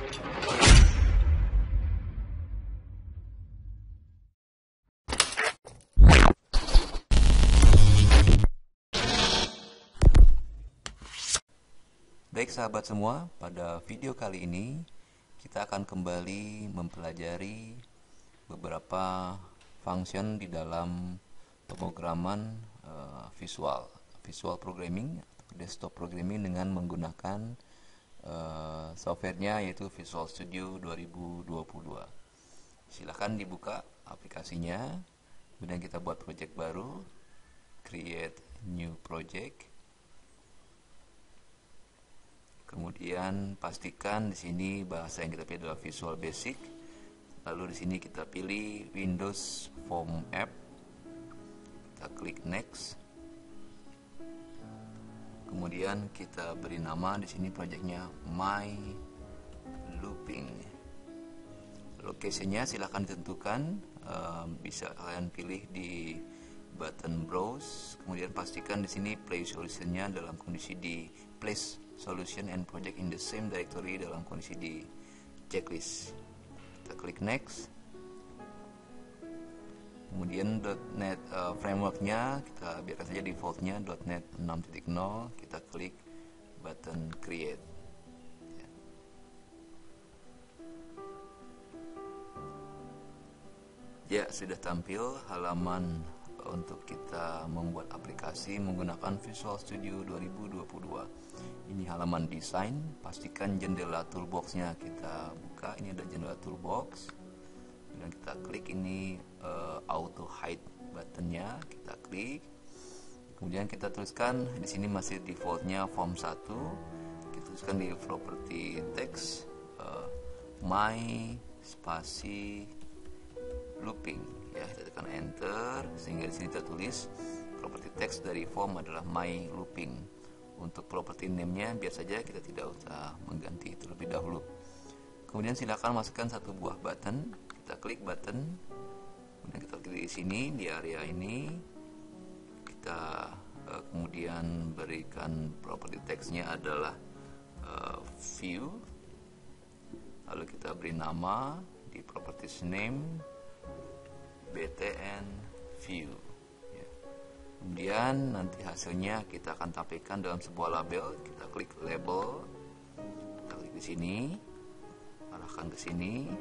Baik sahabat semua, pada video kali ini kita akan kembali mempelajari beberapa function di dalam pemrograman visual programming atau desktop programming dengan menggunakan softwarenya yaitu Visual Studio 2022. Silahkan dibuka aplikasinya, kemudian kita buat project baru, create new project. Kemudian pastikan di sini bahasa yang kita pilih adalah Visual Basic. Lalu di sini kita pilih Windows Form App. Kita klik Next. Kemudian kita beri nama di sini projectnya My Looping. Lokasinya silahkan ditentukan. Bisa kalian pilih di button Browse. Kemudian pastikan di sini Play Solutionnya dalam kondisi di Place Solution and Project in the same directory dalam kondisi di checklist. Kita klik Next. Kemudian .NET frameworknya kita biarkan saja defaultnya .NET 6.0. Kita klik button Create. Ya, sudah tampil halaman untuk kita membuat aplikasi menggunakan Visual Studio 2022. Ini halaman desain. Pastikan jendela toolboxnya kita buka. Ini ada jendela toolbox. Dan kita klik ini auto hide buttonnya. Kita klik. Kemudian kita tuliskan di sini masih defaultnya form 1. Kita tuliskan di property text my spasi looping. Ya, kita tekan enter sehingga di sini kita tulis property text dari form adalah my looping. Untuk property name-nya biar saja kita tidak usah mengganti itu lebih dahulu. Kemudian silakan masukkan satu buah button. Kita klik button. Kemudian kita klik di sini di area ini. Kita kemudian berikan property text-nya adalah view. Lalu kita beri nama di properties name btn view. Kemudian nanti hasilnya kita akan tampilkan dalam sebuah label. Kita klik label, kita klik di sini, arahkan ke sini.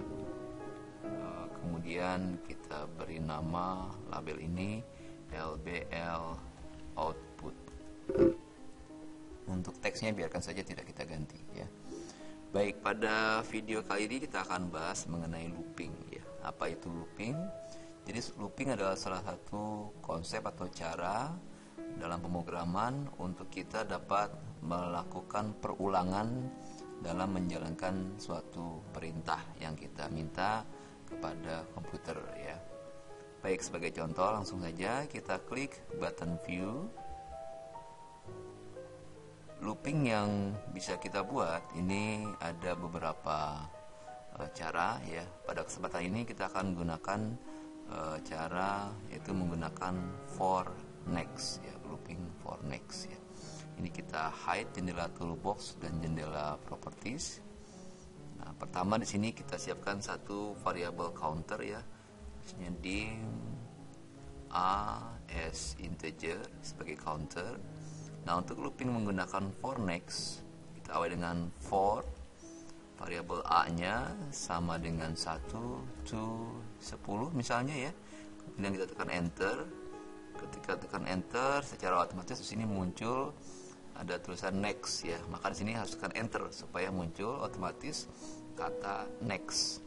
Kemudian kita beri nama label ini LBL output. Untuk teksnya biarkan saja tidak kita ganti ya. Baik, pada video kali ini kita akan bahas mengenai looping ya. Apa itu looping? Jadi looping adalah salah satu konsep atau cara dalam pemrograman untuk kita dapat melakukan perulangan dalam menjalankan suatu perintah yang kita minta kepada komputer ya. Baik, sebagai contoh langsung saja kita klik button view. Looping yang bisa kita buat ini ada beberapa cara ya. Pada kesempatan ini kita akan gunakan cara yaitu menggunakan for next ya, looping for next ya. Ini kita hide jendela toolbox dan jendela properties. Nah, pertama di sini kita siapkan satu variable counter ya, misalnya dim a as integer sebagai counter. Nah, untuk looping menggunakan for next kita awali dengan for variabel a-nya sama dengan 1 to 10 misalnya ya. Kemudian kita tekan enter. Ketika tekan enter, secara otomatis di sini muncul ada tulisan next ya. Maka di sini harus tekan enter supaya muncul otomatis kata next.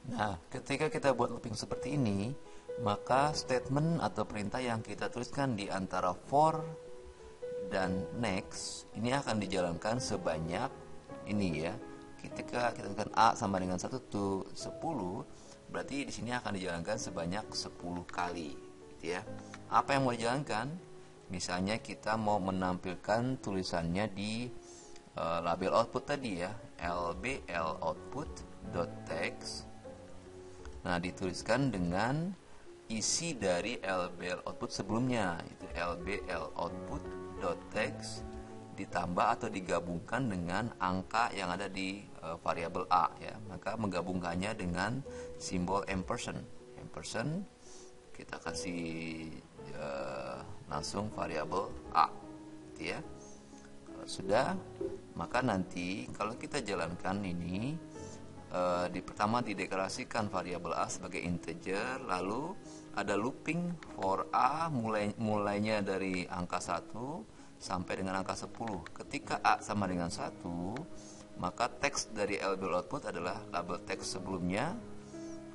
Nah, ketika kita buat looping seperti ini, maka statement atau perintah yang kita tuliskan di antara for dan next ini akan dijalankan sebanyak ini ya. Ketika kita tekan A sama dengan 1 to 10, berarti di sini akan dijalankan sebanyak 10 kali gitu ya. Apa yang mau dijalankan? Misalnya kita mau menampilkan tulisannya di label output tadi ya, lbl output.text. Nah, dituliskan dengan isi dari lbl output sebelumnya, itu lbl output.text ditambah atau digabungkan dengan angka yang ada di variabel A ya. Maka menggabungkannya dengan simbol ampersand. Ampersand kita kasih langsung variabel A gitu ya. Kalau sudah, maka nanti kalau kita jalankan ini pertama dideklarasikan variabel A sebagai integer, lalu ada looping for A mulainya dari angka 1 sampai dengan angka 10. Ketika A sama dengan 1, maka teks dari label output adalah label teks sebelumnya.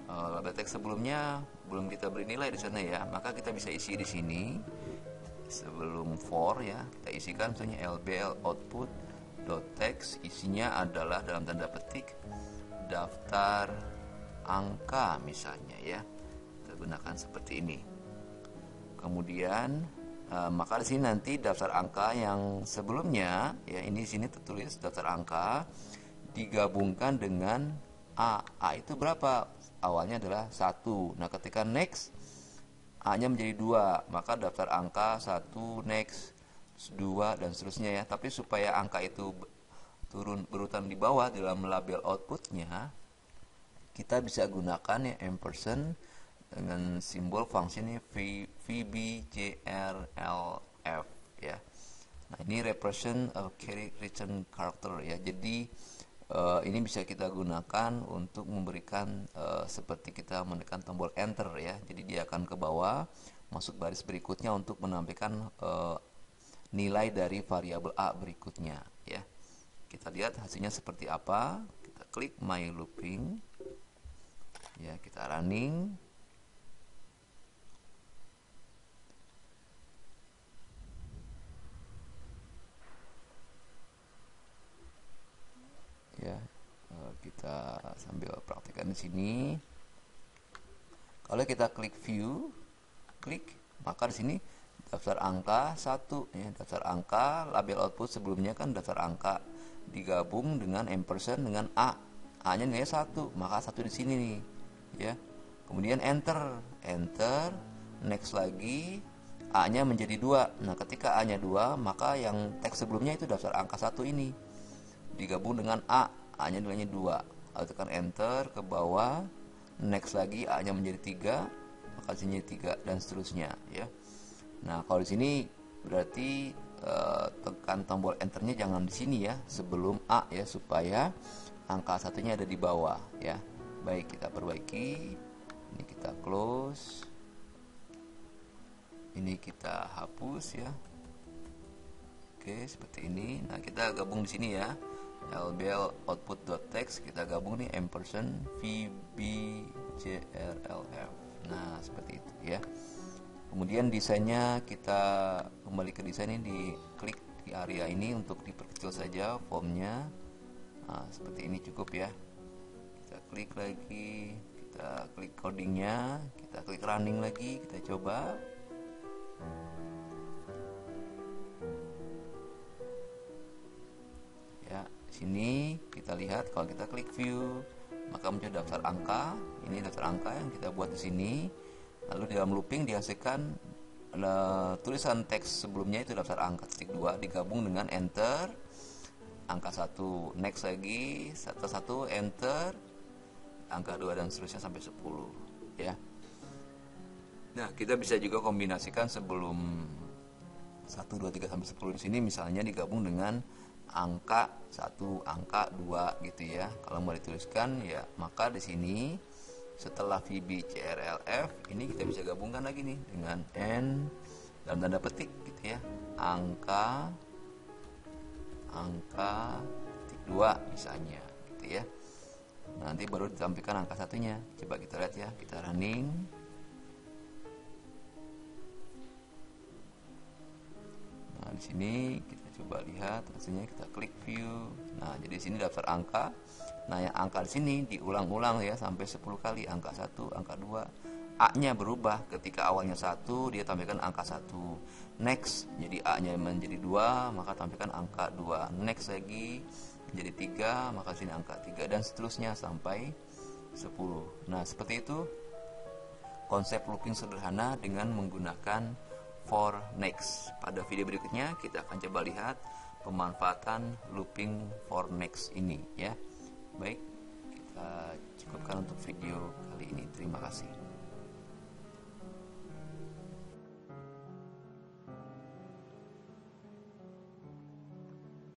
Label teks sebelumnya belum kita beri nilai di sana ya, maka kita bisa isi di sini sebelum for ya, kita isikan misalnya lbl output .text, isinya adalah dalam tanda petik daftar angka misalnya ya, kita gunakan seperti ini. Kemudian maka di sini nanti daftar angka yang sebelumnya ya, ini di sini tertulis daftar angka digabungkan dengan A itu berapa? Awalnya adalah 1. Nah, ketika next A-nya menjadi 2, maka daftar angka 1 next 2 dan seterusnya ya. Tapi supaya angka itu turun berurutan di bawah dalam label outputnya, kita bisa gunakan ya ampersand dengan simbol fungsi ini VBJRLF ya. Nah, ini represent carry return character ya. Jadi ini bisa kita gunakan untuk memberikan seperti kita menekan tombol enter ya. Jadi dia akan ke bawah masuk baris berikutnya untuk menampilkan nilai dari variabel A berikutnya ya. Kita lihat hasilnya seperti apa. Kita klik my looping ya, kita running. Ya, kita sambil praktekkan di sini. Kalau kita klik view, maka di sini daftar angka 1 ya, daftar angka label output sebelumnya kan daftar angka digabung dengan ampersand dengan A-nya nilai 1, maka 1 di sini nih ya. Kemudian enter, next lagi A-nya menjadi 2. Nah, ketika A-nya 2, maka yang teks sebelumnya itu daftar angka 1 ini digabung dengan A-nya nilainya 2. Lalu tekan enter, ke bawah, next lagi A-nya menjadi 3, maka sini 3 dan seterusnya ya. Nah, kalau di sini berarti tekan tombol enternya jangan di sini ya, sebelum A ya, supaya angka satunya ada di bawah ya. Baik, kita perbaiki. Ini kita close. Ini kita hapus ya. Oke, seperti ini. Nah, kita gabung di sini ya. lbl output.text, kita gabung nih ampersand VBJRLF. Nah, seperti itu ya. Kemudian desainnya kita kembali ke desain ini, diklik di area ini untuk diperkecil saja formnya. Nah, seperti ini cukup ya. Kita klik lagi, kita klik codingnya, kita klik running lagi, kita coba. Ya, sini kita lihat kalau kita klik view, maka muncul daftar angka. Ini daftar angka yang kita buat di sini. Lalu di dalam looping dihasilkan tulisan teks sebelumnya itu daftar angka titik 2 digabung dengan enter angka 1, next lagi satu enter angka 2 dan seterusnya sampai 10 ya. Nah, kita bisa juga kombinasikan sebelum 1, 2, 3 sampai 10 di sini misalnya digabung dengan angka 1, angka 2 gitu ya. Kalau mau dituliskan ya, maka di sini setelah VBJRLF ini kita bisa gabungkan lagi nih dengan N dalam tanda petik gitu ya, angka titik 2 misalnya gitu ya. Nanti baru ditampilkan angka satunya. Coba kita lihat ya, kita running. Nah, di sini kita coba lihat hasilnya, kita klik view. Nah, jadi di sini daftar angka. Nah, yang angka di sini diulang-ulang ya sampai 10 kali, angka 1, angka 2. A-nya berubah, ketika awalnya 1 dia tampilkan angka 1. Next, jadi A-nya menjadi 2, maka tampilkan angka 2. Next lagi menjadi 3, maka sini angka 3 dan seterusnya sampai 10. Nah, seperti itu konsep looping sederhana dengan menggunakan for next. Pada video berikutnya kita akan coba lihat pemanfaatan looping for next ini ya. Baik, kita cukupkan untuk video kali ini. Terima kasih.